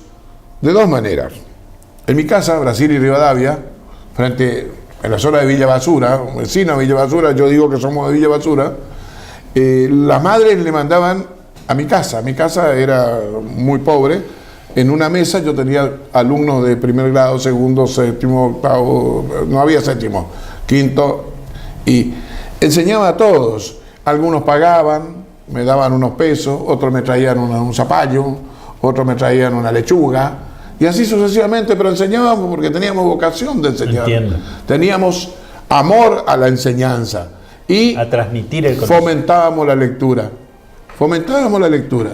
de dos maneras. En mi casa, Brasil y Rivadavia, en la zona de Villa Basura, vecina de Villa Basura, yo digo que somos de Villa Basura, las madres le mandaban a mi casa. Mi casa era muy pobre. En una mesa yo tenía alumnos de primer grado, segundo, séptimo, octavo, no había séptimo, quinto, y enseñaba a todos. Algunos pagaban, me daban unos pesos, otros me traían un zapallo, otros me traían una lechuga, y así sucesivamente, pero enseñábamos porque teníamos vocación de enseñar. Entiendo. Teníamos amor a la enseñanza y A transmitir el conocimiento. fomentábamos la lectura. Fomentábamos la lectura,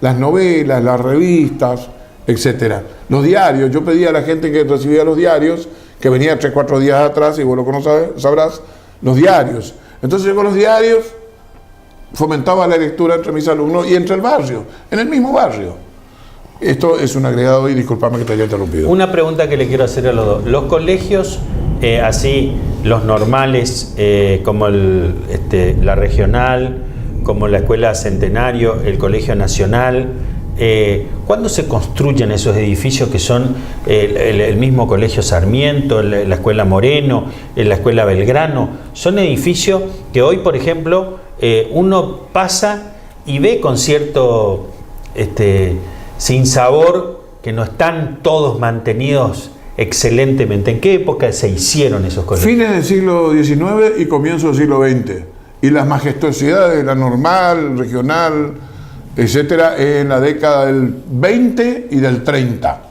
las novelas, las revistas, etcétera. Los diarios, yo pedía a la gente que recibía los diarios, que venía 3 o 4 días atrás, y vos lo sabrás, los diarios. Entonces yo con los diarios fomentaba la lectura entre mis alumnos y entre el barrio, en el mismo barrio. Esto es un agregado y discúlpame que te haya interrumpido. Una pregunta que le quiero hacer a los dos. Los colegios, así, los normales, como la regional, como la Escuela Centenario, el Colegio Nacional, ¿cuándo se construyen esos edificios que son el mismo Colegio Sarmiento, la Escuela Moreno, la Escuela Belgrano? Son edificios que hoy, por ejemplo, uno pasa y ve con cierto sinsabor que no están todos mantenidos excelentemente. ¿En qué época se hicieron esos colegios? Fines del siglo XIX y comienzo del siglo XX. Y las majestuosidades de la normal, regional, etcétera, en la década del 20 y del 30.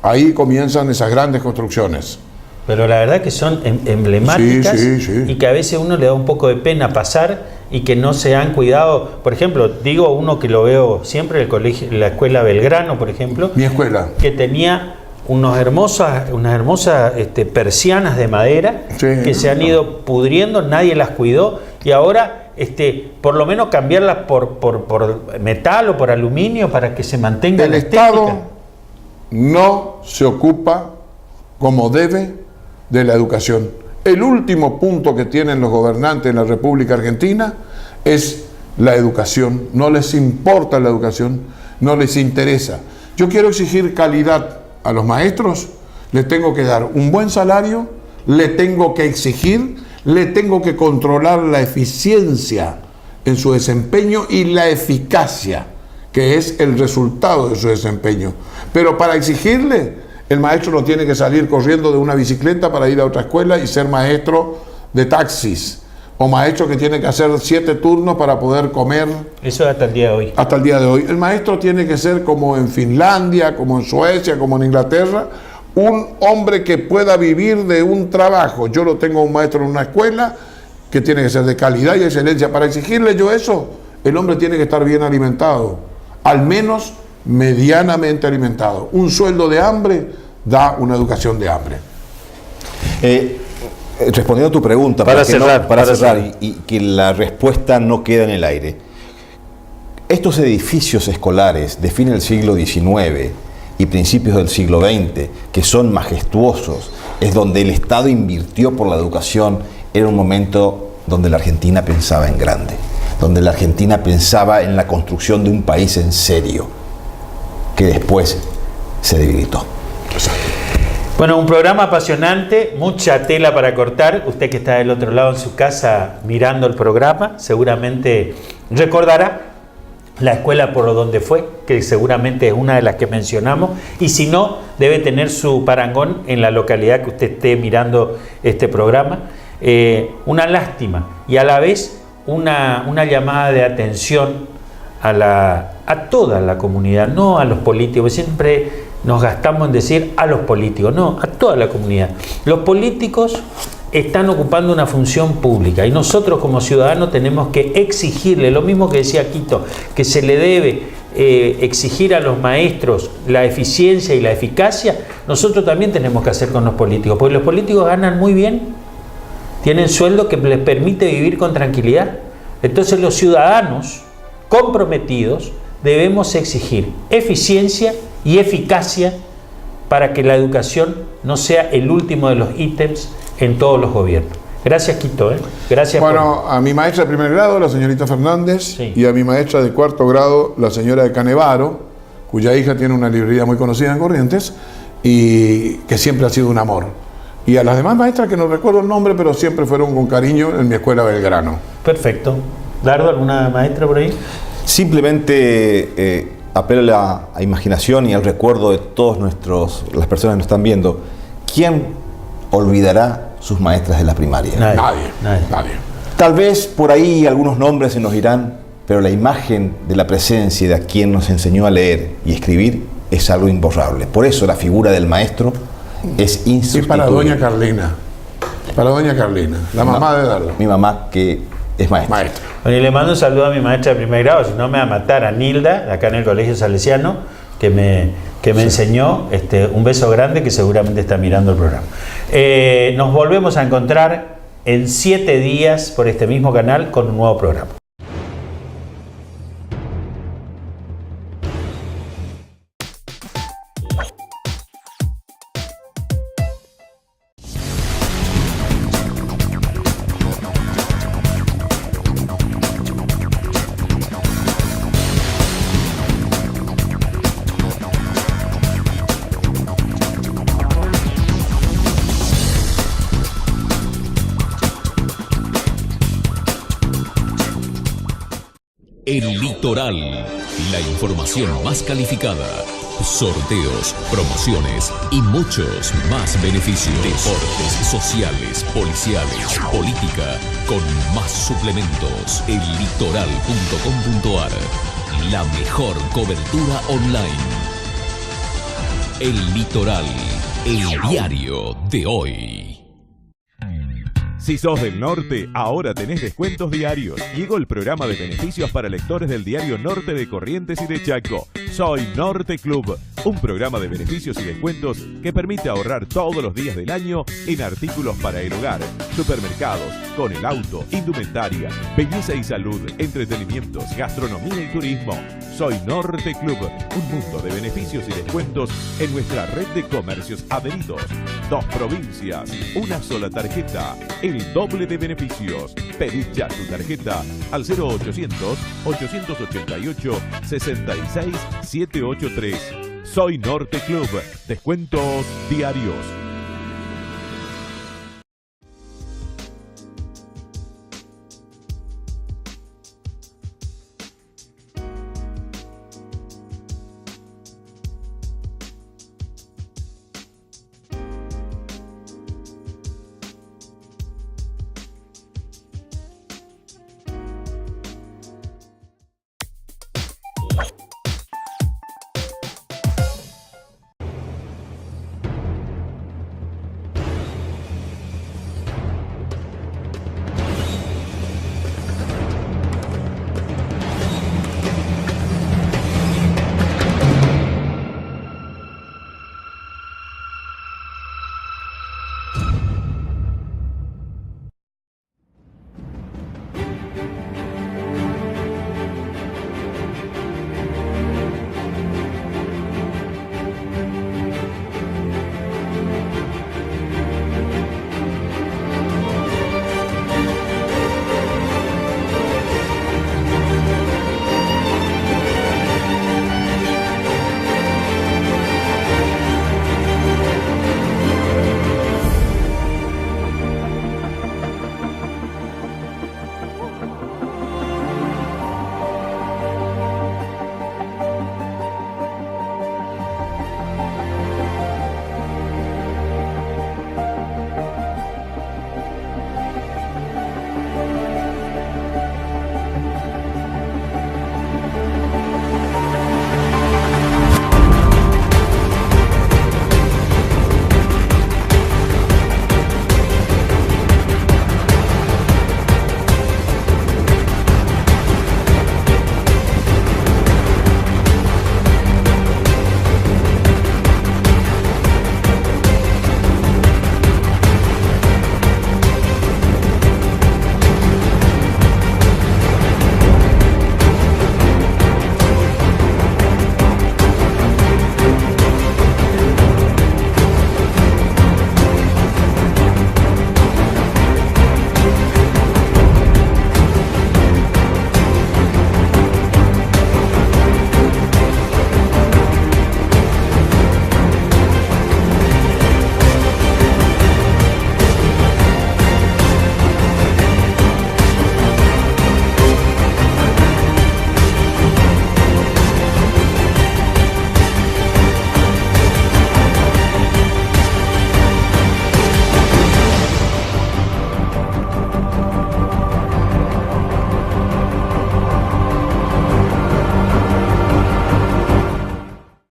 Ahí comienzan esas grandes construcciones. Pero la verdad que son emblemáticas Sí. y que a veces uno le da un poco de pena pasar y que no se han cuidado. Por ejemplo, digo uno que lo veo siempre, el colegio, la Escuela Belgrano, por ejemplo, Mi escuela. que tenía unas hermosas persianas de madera Sí. que se han ido pudriendo, nadie las cuidó y ahora por lo menos cambiarlas por metal o por aluminio para que se mantenga El la Estado estética. no se ocupa como debe de la educación. El último punto que tienen los gobernantes en la República Argentina es la educación. No les importa la educación, no les interesa. Yo quiero exigir calidad a los maestros, les tengo que dar un buen salario, le tengo que exigir, le tengo que controlar la eficiencia en su desempeño y la eficacia, que es el resultado de su desempeño. Pero para exigirle, el maestro no tiene que salir corriendo de una bicicleta para ir a otra escuela y ser maestro de taxis, o maestro que tiene que hacer 7 turnos para poder comer. Eso es hasta el día de hoy. Hasta el día de hoy. El maestro tiene que ser como en Finlandia, como en Suecia, como en Inglaterra, un hombre que pueda vivir de un trabajo. Yo lo tengo un maestro en una escuela que tiene que ser de calidad y excelencia. Para exigirle yo eso, el hombre tiene que estar bien alimentado, al menos medianamente alimentado. Un sueldo de hambre da una educación de hambre. Respondiendo a tu pregunta, Para que no- cerrar, para para cerrar cerrar. y que la respuesta no queda en el aire. Estos edificios escolares de fin del siglo XIX y principios del siglo XX, que son majestuosos, es donde el Estado invirtió por la educación, era un momento donde la Argentina pensaba en grande, donde la Argentina pensaba en la construcción de un país en serio, que después se debilitó. Bueno, un programa apasionante, mucha tela para cortar. Usted que está del otro lado en su casa mirando el programa, seguramente recordará la escuela por donde fue, que seguramente es una de las que mencionamos, y si no, debe tener su parangón en la localidad que usted esté mirando este programa. Una lástima y a la vez una llamada de atención a toda la comunidad, no a los políticos. Siempre nos gastamos en decir a los políticos, no, a toda la comunidad. Los políticos están ocupando una función pública y nosotros como ciudadanos tenemos que exigirle, lo mismo que decía Quito, que se le debe exigir a los maestros la eficiencia y la eficacia, nosotros también tenemos que hacer con los políticos, porque los políticos ganan muy bien tienen sueldo que les permite vivir con tranquilidad. Entonces los ciudadanos comprometidos debemos exigir eficiencia y eficacia para que la educación no sea el último de los ítems en todos los gobiernos. Gracias, Quito. Gracias. Bueno, a mi maestra de primer grado, la señorita Fernández, Sí. y a mi maestra de cuarto grado, la señora de Canevaro, cuya hija tiene una librería muy conocida en Corrientes y que siempre ha sido un amor. Y a las demás maestras que no recuerdo el nombre, pero siempre fueron con cariño en mi escuela Belgrano. Perfecto. Dardo, ¿alguna maestra por ahí? Simplemente apelo a la imaginación y al recuerdo de todas las personas que nos están viendo. ¿Quién olvidará sus maestras de la primaria? Nadie. Tal vez por ahí algunos nombres se nos irán, pero la imagen de la presencia de quien nos enseñó a leer y escribir es algo imborrable. Por eso la figura del maestro es Y insustituible. para doña Carlina, la mamá de Dardo. Mi mamá, que es maestra. Bueno, y le mando un saludo a mi maestra de primer grado, si no me va a matar, a Nilda, acá en el Colegio Salesiano, que me enseñó. Un beso grande, que seguramente está mirando el programa. Nos volvemos a encontrar en 7 días por este mismo canal con un nuevo programa. El Litoral, la información más calificada, sorteos, promociones y muchos más beneficios. Deportes, sociales, policiales, política, con más suplementos. Ellitoral.com.ar, la mejor cobertura online. El Litoral, el diario de hoy. Si sos del norte, ahora tenés descuentos diarios. Llegó el programa de beneficios para lectores del diario Norte de Corrientes y de Chaco. Soy Norte Club, un programa de beneficios y descuentos que permite ahorrar todos los días del año en artículos para el hogar, supermercados, con el auto, indumentaria, belleza y salud, entretenimientos, gastronomía y turismo. Soy Norte Club, un mundo de beneficios y descuentos en nuestra red de comercios adheridos. 2 provincias, una sola tarjeta, el doble de beneficios. Pedí ya tu tarjeta al 0800-888-66783. Soy Norte Club, descuentos diarios.